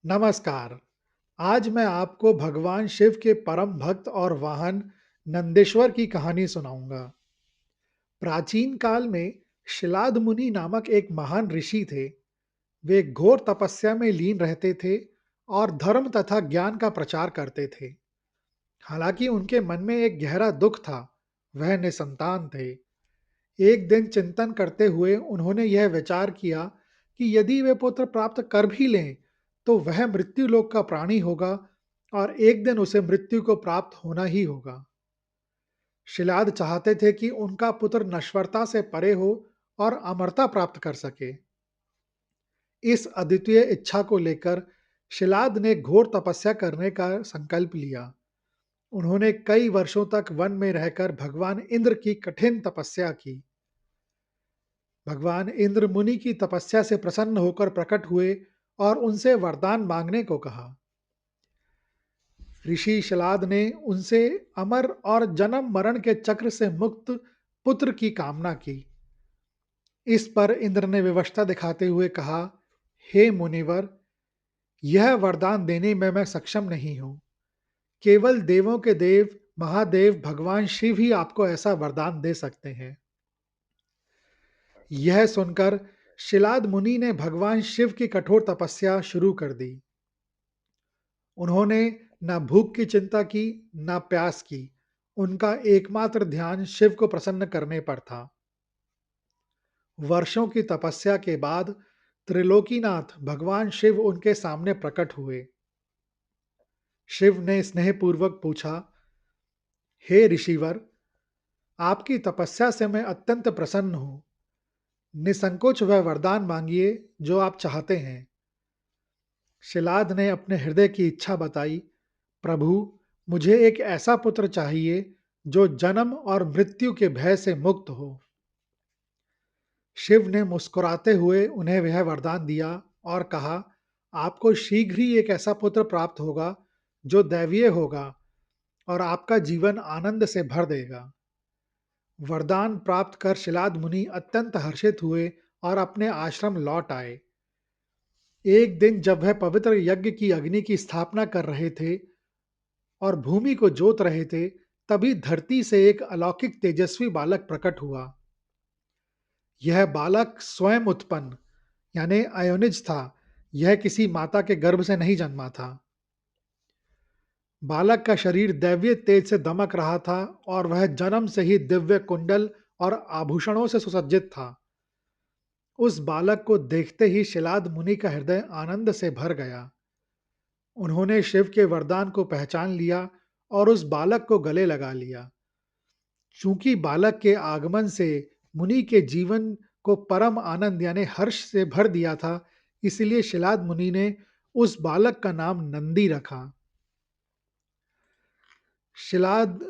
नमस्कार। आज मैं आपको भगवान शिव के परम भक्त और वाहन नंदेश्वर की कहानी सुनाऊंगा। प्राचीन काल में शिलाद मुनि नामक एक महान ऋषि थे। वे घोर तपस्या में लीन रहते थे और धर्म तथा ज्ञान का प्रचार करते थे। हालांकि उनके मन में एक गहरा दुख था, वह निसंतान थे। एक दिन चिंतन करते हुए उन्होंने यह विचार किया कि यदि वे पुत्र प्राप्त कर भी लें, तो वह मृत्यु लोक का प्राणी होगा और एक दिन उसे मृत्यु को प्राप्त होना ही होगा। शिलाद चाहते थे कि उनका पुत्र नश्वरता से परे हो और अमरता प्राप्त कर सके। इस अद्वितीय इच्छा को लेकर शिलाद ने घोर तपस्या करने का संकल्प लिया। उन्होंने कई वर्षों तक वन में रहकर भगवान इंद्र की कठिन तपस्या की। भगवान इंद्र मुनि की तपस्या से प्रसन्न होकर प्रकट हुए और उनसे वरदान मांगने को कहा। ऋषि शलाद ने उनसे अमर और जन्म मरण के चक्र से मुक्त पुत्र की कामना की। इस पर इंद्र ने विवशता दिखाते हुए कहा, हे मुनिवर, यह वरदान देने में मैं सक्षम नहीं हूं। केवल देवों के देव महादेव भगवान शिव ही आपको ऐसा वरदान दे सकते हैं। यह सुनकर शिलाद मुनि ने भगवान शिव की कठोर तपस्या शुरू कर दी। उन्होंने न भूख की चिंता की, न प्यास की। उनका एकमात्र ध्यान शिव को प्रसन्न करने पर था। वर्षों की तपस्या के बाद त्रिलोकीनाथ भगवान शिव उनके सामने प्रकट हुए। शिव ने स्नेहपूर्वक पूछा, हे ऋषिवर, आपकी तपस्या से मैं अत्यंत प्रसन्न हूं। निसंकोच वह वरदान मांगिए जो आप चाहते हैं। शिलाद ने अपने हृदय की इच्छा बताई, प्रभु, मुझे एक ऐसा पुत्र चाहिए जो जन्म और मृत्यु के भय से मुक्त हो। शिव ने मुस्कुराते हुए उन्हें वह वरदान दिया और कहा, आपको शीघ्र ही एक ऐसा पुत्र प्राप्त होगा जो दैवीय होगा और आपका जीवन आनंद से भर देगा। वरदान प्राप्त कर शिलाद मुनि अत्यंत हर्षित हुए और अपने आश्रम लौट आए। एक दिन जब वह पवित्र यज्ञ की अग्नि की स्थापना कर रहे थे और भूमि को जोत रहे थे, तभी धरती से एक अलौकिक तेजस्वी बालक प्रकट हुआ। यह बालक स्वयं उत्पन्न यानी अयोनिज था। यह किसी माता के गर्भ से नहीं जन्मा था। बालक का शरीर दैवीय तेज से दमक रहा था और वह जन्म से ही दिव्य कुंडल और आभूषणों से सुसज्जित था। उस बालक को देखते ही शिलाद मुनि का हृदय आनंद से भर गया। उन्होंने शिव के वरदान को पहचान लिया और उस बालक को गले लगा लिया। चूंकि बालक के आगमन से मुनि के जीवन को परम आनंद यानी हर्ष से भर दिया था, इसलिए शिलाद मुनि ने उस बालक का नाम नंदी रखा। शिलाद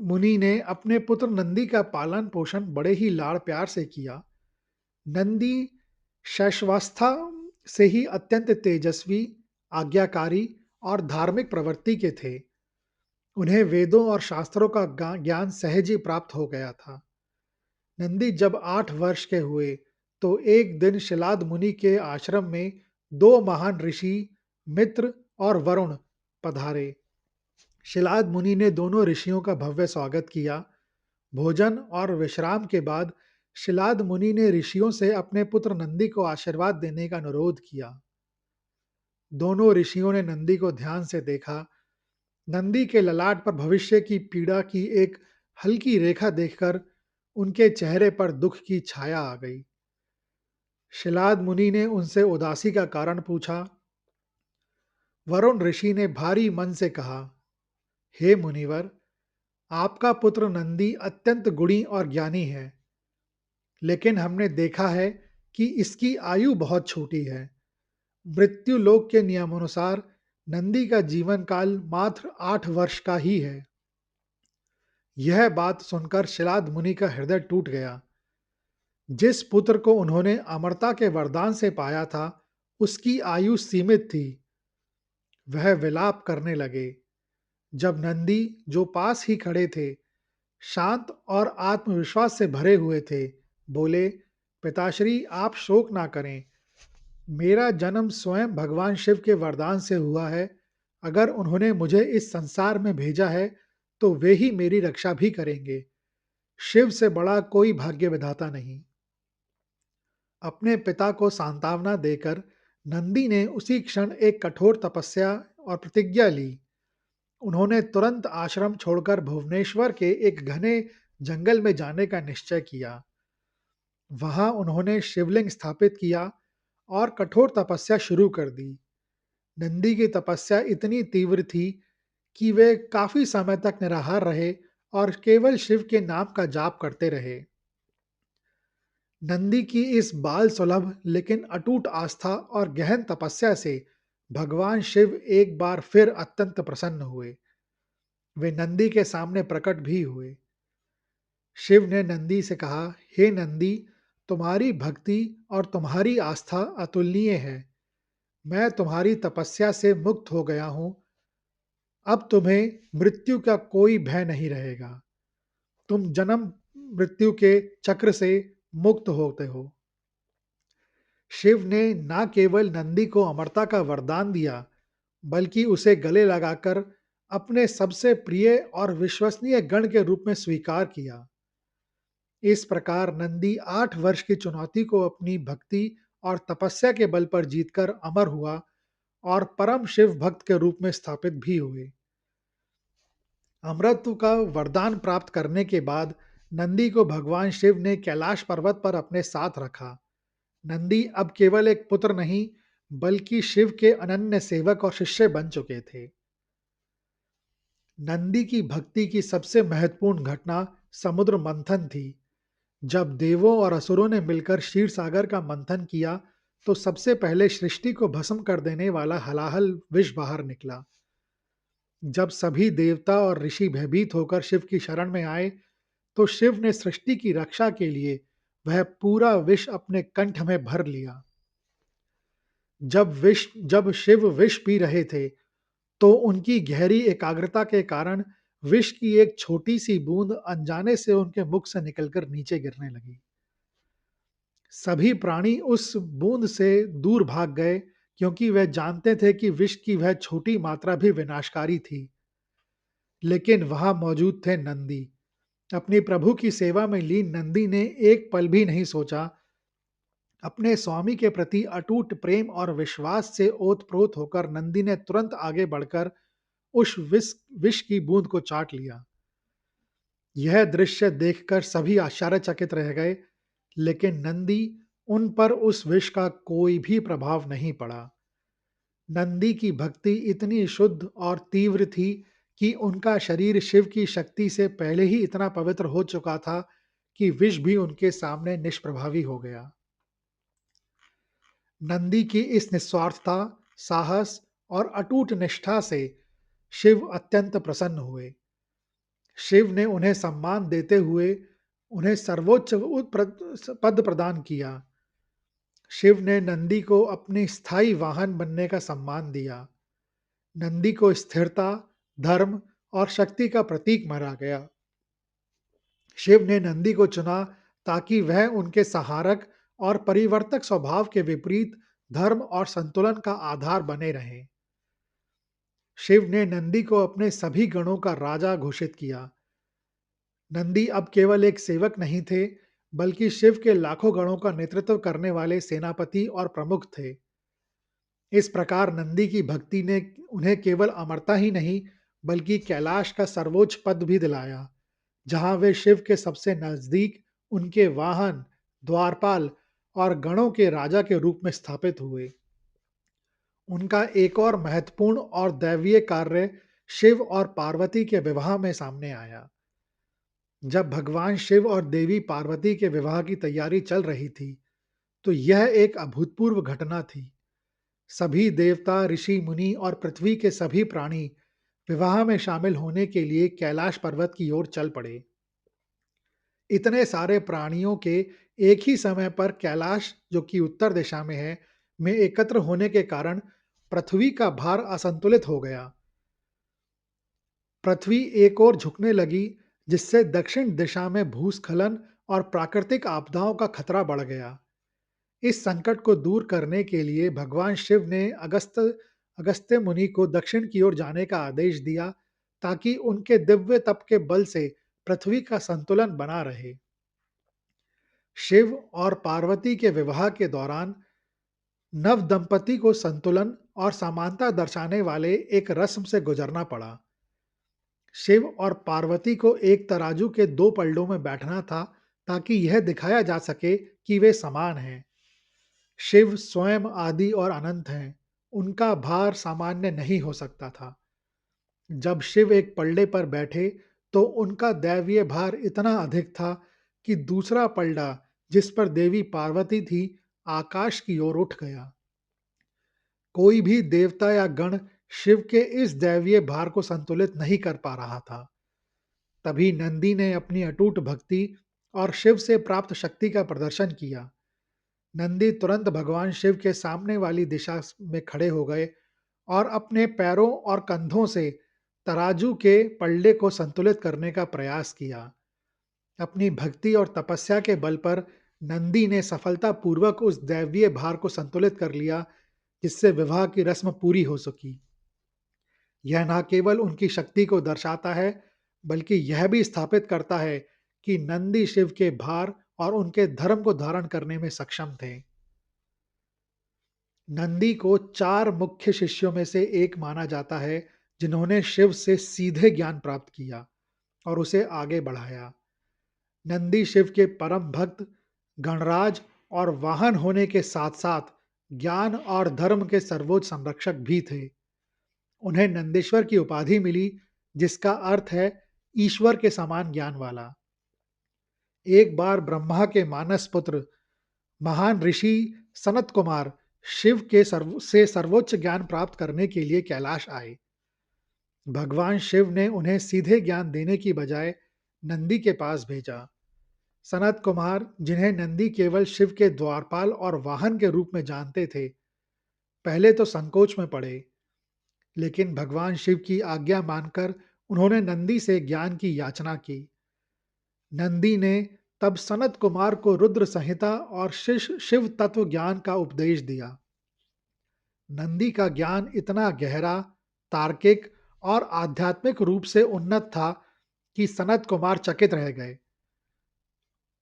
मुनि ने अपने पुत्र नंदी का पालन पोषण बड़े ही लाड़ प्यार से किया। नंदी शैशवावस्था से ही अत्यंत तेजस्वी, आज्ञाकारी और धार्मिक प्रवृत्ति के थे। उन्हें वेदों और शास्त्रों का ज्ञान सहज ही प्राप्त हो गया था। नंदी जब 8 वर्ष के हुए, तो एक दिन शिलाद मुनि के आश्रम में दो महान ऋषि मित्र और वरुण पधारे। शिलाद मुनि ने दोनों ऋषियों का भव्य स्वागत किया। भोजन और विश्राम के बाद शिलाद मुनि ने ऋषियों से अपने पुत्र नंदी को आशीर्वाद देने का अनुरोध किया। दोनों ऋषियों ने नंदी को ध्यान से देखा। नंदी के ललाट पर भविष्य की पीड़ा की एक हल्की रेखा देखकर उनके चेहरे पर दुख की छाया आ गई। शिलाद मुनि ने उनसे उदासी का कारण पूछा। वरुण ऋषि ने भारी मन से कहा, हे मुनिवर, आपका पुत्र नंदी अत्यंत गुणी और ज्ञानी है, लेकिन हमने देखा है कि इसकी आयु बहुत छोटी है। मृत्यु लोक के नियमानुसार नंदी का जीवन काल मात्र 8 वर्ष का ही है। यह बात सुनकर शिलाद मुनि का हृदय टूट गया। जिस पुत्र को उन्होंने अमरता के वरदान से पाया था, उसकी आयु सीमित थी। वह विलाप करने लगे। जब नंदी, जो पास ही खड़े थे, शांत और आत्मविश्वास से भरे हुए थे, बोले, पिताश्री, आप शोक ना करें। मेरा जन्म स्वयं भगवान शिव के वरदान से हुआ है। अगर उन्होंने मुझे इस संसार में भेजा है, तो वे ही मेरी रक्षा भी करेंगे। शिव से बड़ा कोई भाग्य विधाता नहीं। अपने पिता को सांत्वना देकर नंदी ने उसी क्षण एक कठोर तपस्या और प्रतिज्ञा ली। उन्होंने तुरंत आश्रम छोड़कर भुवनेश्वर के एक घने जंगल में जाने का निश्चय किया। वहां उन्होंने शिवलिंग स्थापित किया और कठोर तपस्या शुरू कर दी। नंदी की तपस्या इतनी तीव्र थी कि वे काफी समय तक निराहार रहे और केवल शिव के नाम का जाप करते रहे। नंदी की इस बाल सुलभ लेकिन अटूट आस्था और गहन तपस्या से भगवान शिव एक बार फिर अत्यंत प्रसन्न हुए। वे नंदी के सामने प्रकट भी हुए। शिव ने नंदी से कहा, हे नंदी, तुम्हारी भक्ति और तुम्हारी आस्था अतुलनीय है। मैं तुम्हारी तपस्या से मुक्त हो गया हूं। अब तुम्हें मृत्यु का कोई भय नहीं रहेगा। तुम जन्म मृत्यु के चक्र से मुक्त होते हो। शिव ने न केवल नंदी को अमरता का वरदान दिया, बल्कि उसे गले लगाकर अपने सबसे प्रिय और विश्वसनीय गण के रूप में स्वीकार किया। इस प्रकार नंदी 8 वर्ष की चुनौती को अपनी भक्ति और तपस्या के बल पर जीतकर अमर हुआ और परम शिव भक्त के रूप में स्थापित भी हुए। अमरत्व का वरदान प्राप्त करने के बाद नंदी को भगवान शिव ने कैलाश पर्वत पर अपने साथ रखा। नंदी अब केवल एक पुत्र नहीं, बल्कि शिव के अनन्य सेवक और शिष्य बन चुके थे। नंदी की भक्ति की सबसे महत्वपूर्ण घटना समुद्र मंथन थी। जब देवों और असुरों ने मिलकर क्षीर सागर का मंथन किया, तो सबसे पहले सृष्टि को भस्म कर देने वाला हलाहल विष बाहर निकला। जब सभी देवता और ऋषि भयभीत होकर शिव की शरण में आए, तो शिव ने सृष्टि की रक्षा के लिए वह पूरा विष अपने कंठ में भर लिया। जब शिव विष पी रहे थे, तो उनकी गहरी एकाग्रता के कारण विष की एक छोटी सी बूंद अनजाने से उनके मुख से निकलकर नीचे गिरने लगी। सभी प्राणी उस बूंद से दूर भाग गए, क्योंकि वे जानते थे कि विष की वह छोटी मात्रा भी विनाशकारी थी। लेकिन वहां मौजूद थे नंदी। अपनी प्रभु की सेवा में लीन नंदी ने एक पल भी नहीं सोचा। अपने स्वामी के प्रति अटूट प्रेम और विश्वास से ओतप्रोत होकर नंदी ने तुरंत आगे बढ़कर उस विष की बूंद को चाट लिया। यह दृश्य देखकर सभी आश्चर्यचकित रह गए, लेकिन नंदी उन पर उस विष का कोई भी प्रभाव नहीं पड़ा। नंदी की भक्ति इतनी शुद्ध और तीव्र थी कि उनका शरीर शिव की शक्ति से पहले ही इतना पवित्र हो चुका था कि विष भी उनके सामने निष्प्रभावी हो गया। नंदी की इस निस्वार्थता, साहस और अटूट निष्ठा से शिव अत्यंत प्रसन्न हुए। शिव ने उन्हें सम्मान देते हुए उन्हें सर्वोच्च पद प्रदान किया। शिव ने नंदी को अपनी स्थायी वाहन बनने का सम्मान दिया। नंदी को स्थिरता, धर्म और शक्ति का प्रतीक माना गया। शिव ने नंदी को चुना ताकि वह उनके सहारक और परिवर्तक स्वभाव के विपरीत धर्म और संतुलन का आधार बने रहे। शिव ने नंदी को अपने सभी गणों का राजा घोषित किया। नंदी अब केवल एक सेवक नहीं थे, बल्कि शिव के लाखों गणों का नेतृत्व करने वाले सेनापति और प्रमुख थे। इस प्रकार नंदी की भक्ति ने उन्हें केवल अमरता ही नहीं, बल्कि कैलाश का सर्वोच्च पद भी दिलाया, जहां वे शिव के सबसे नजदीक उनके वाहन, द्वारपाल और गणों के राजा के रूप में स्थापित हुए। उनका एक और महत्वपूर्ण और दैवीय कार्य शिव और पार्वती के विवाह में सामने आया। जब भगवान शिव और देवी पार्वती के विवाह की तैयारी चल रही थी, तो यह एक अभूतपूर्व घटना थी। सभी देवता, ऋषि, मुनि और पृथ्वी के सभी प्राणी विवाह में शामिल होने के लिए कैलाश पर्वत की ओर चल पड़े। इतने सारे प्राणियों के एक ही समय पर कैलाश, जो कि उत्तर दिशा में है, में एकत्र होने के कारण पृथ्वी का भार असंतुलित हो गया। पृथ्वी एक ओर झुकने लगी, जिससे दक्षिण दिशा में भूस्खलन और प्राकृतिक आपदाओं का खतरा बढ़ गया। इस संकट को दूर करने के लिए भगवान शिव ने अगस्त्य मुनि को दक्षिण की ओर जाने का आदेश दिया ताकि उनके दिव्य तप के बल से पृथ्वी का संतुलन बना रहे। शिव और पार्वती के विवाह के दौरान नव दंपति को संतुलन और समानता दर्शाने वाले एक रस्म से गुजरना पड़ा। शिव और पार्वती को एक तराजू के दो पलड़ों में बैठना था ताकि यह दिखाया जा सके कि वे समान हैं। शिव स्वयं आदि और अनंत हैं, उनका भार सामान्य नहीं हो सकता था। जब शिव एक पलड़े पर बैठे तो उनका दैवीय भार इतना अधिक था कि दूसरा पलड़ा जिस पर देवी पार्वती थी आकाश की ओर उठ गया। कोई भी देवता या गण शिव के इस दैवीय भार को संतुलित नहीं कर पा रहा था। तभी नंदी ने अपनी अटूट भक्ति और शिव से प्राप्त शक्ति का प्रदर्शन किया। नंदी तुरंत भगवान शिव के सामने वाली दिशा में खड़े हो गए और अपने पैरों और कंधों से तराजू के पल्ले को संतुलित करने का प्रयास किया। अपनी भक्ति और तपस्या के बल पर नंदी ने सफलतापूर्वक उस दैवीय भार को संतुलित कर लिया, जिससे विवाह की रस्म पूरी हो सकी। यह न केवल उनकी शक्ति को दर्शाता है, बल्कि यह भी स्थापित करता है कि नंदी शिव के भार और उनके धर्म को धारण करने में सक्षम थे। नंदी को चार मुख्य शिष्यों में से एक माना जाता है, जिन्होंने शिव से सीधे ज्ञान प्राप्त किया और उसे आगे बढ़ाया। नंदी शिव के परम भक्त, गणराज और वाहन होने के साथ-साथ ज्ञान और धर्म के सर्वोच्च संरक्षक भी थे। उन्हें नंदीश्वर की उपाधि मिली, जिसका अर्थ है ईश्वर के समान ज्ञान वाला। एक बार ब्रह्मा के मानस पुत्र महान ऋषि सनत कुमार शिव के सर्वोच्च ज्ञान प्राप्त करने के लिए कैलाश आए। भगवान शिव ने उन्हें सीधे ज्ञान देने की बजाय नंदी के पास भेजा। सनत कुमार, जिन्हें नंदी केवल शिव के द्वारपाल और वाहन के रूप में जानते थे, पहले तो संकोच में पड़े, लेकिन भगवान शिव की आज्ञा मानकर उन्होंने नंदी से ज्ञान की याचना की। नंदी ने तब सनत कुमार को रुद्र संहिता और शिव तत्व ज्ञान का उपदेश दिया। नंदी का ज्ञान इतना गहरा, तार्किक और आध्यात्मिक रूप से उन्नत था कि सनत कुमार चकित रह गए।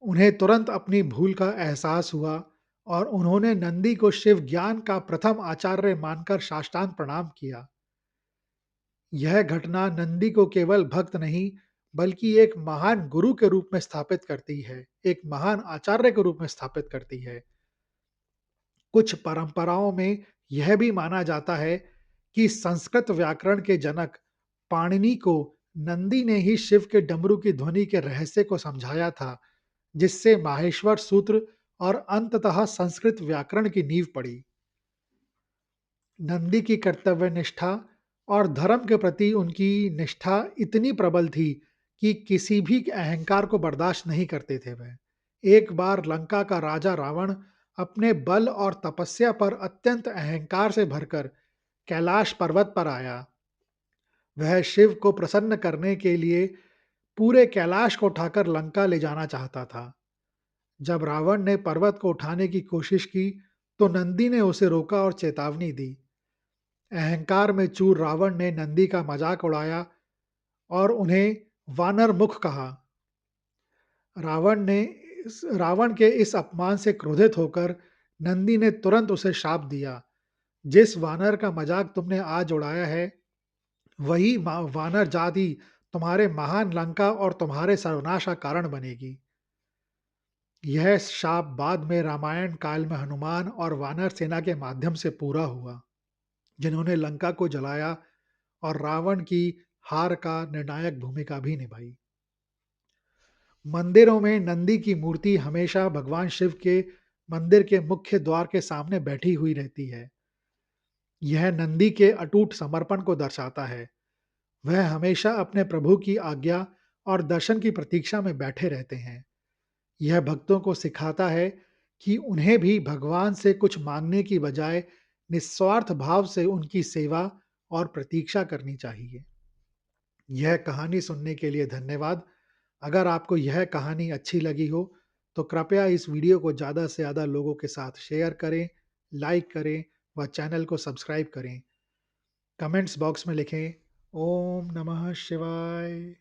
उन्हें तुरंत अपनी भूल का एहसास हुआ और उन्होंने नंदी को शिव ज्ञान का प्रथम आचार्य मानकर साष्टांग प्रणाम किया। यह घटना नंदी को केवल भक्त नहीं, बल्कि एक महान गुरु के रूप में स्थापित करती है, एक महान आचार्य के रूप में स्थापित करती है। कुछ परंपराओं में यह भी माना जाता है कि संस्कृत व्याकरण के जनक पाणिनि को नंदी ने ही शिव के डमरू की ध्वनि के रहस्य को समझाया था, जिससे माहेश्वर सूत्र और अंततः संस्कृत व्याकरण की नींव पड़ी। नंदी की कर्तव्य निष्ठा और धर्म के प्रति उनकी निष्ठा इतनी प्रबल थी कि किसी भी अहंकार को बर्दाश्त नहीं करते थे वह। एक बार लंका का राजा रावण अपने बल और तपस्या पर अत्यंत अहंकार से भरकर कैलाश पर्वत पर आया। वह शिव को प्रसन्न करने के लिए पूरे कैलाश को उठाकर लंका ले जाना चाहता था। जब रावण ने पर्वत को उठाने की कोशिश की, तो नंदी ने उसे रोका और चेतावनी दी। अहंकार में चूर रावण ने नंदी का मजाक उड़ाया और उन्हें वानर मुख कहा। रावण के इस अपमान से क्रोधित होकर नंदी ने तुरंत उसे शाप दिया, जिस वानर का मजाक तुमने आज उड़ाया है, वही वानर जाति तुम्हारे महान लंका और तुम्हारे सर्वनाश का कारण बनेगी। यह शाप बाद में रामायण काल में हनुमान और वानर सेना के माध्यम से पूरा हुआ, जिन्होंने लंका को जलाया और रावण की हार का निर्णायक भूमिका भी निभाई। मंदिरों में नंदी की मूर्ति हमेशा भगवान शिव के मंदिर के मुख्य द्वार के सामने बैठी हुई रहती है। यह नंदी के अटूट समर्पण को दर्शाता है। वह हमेशा अपने प्रभु की आज्ञा और दर्शन की प्रतीक्षा में बैठे रहते हैं। यह भक्तों को सिखाता है कि उन्हें भी भगवान से कुछ मांगने की बजाय निस्वार्थ भाव से उनकी सेवा और प्रतीक्षा करनी चाहिए। यह कहानी सुनने के लिए धन्यवाद। अगर आपको यह कहानी अच्छी लगी हो, तो कृपया इस वीडियो को ज़्यादा से ज़्यादा लोगों के साथ शेयर करें, लाइक करें व चैनल को सब्सक्राइब करें। कमेंट्स बॉक्स में लिखें, ओम नमः शिवाय।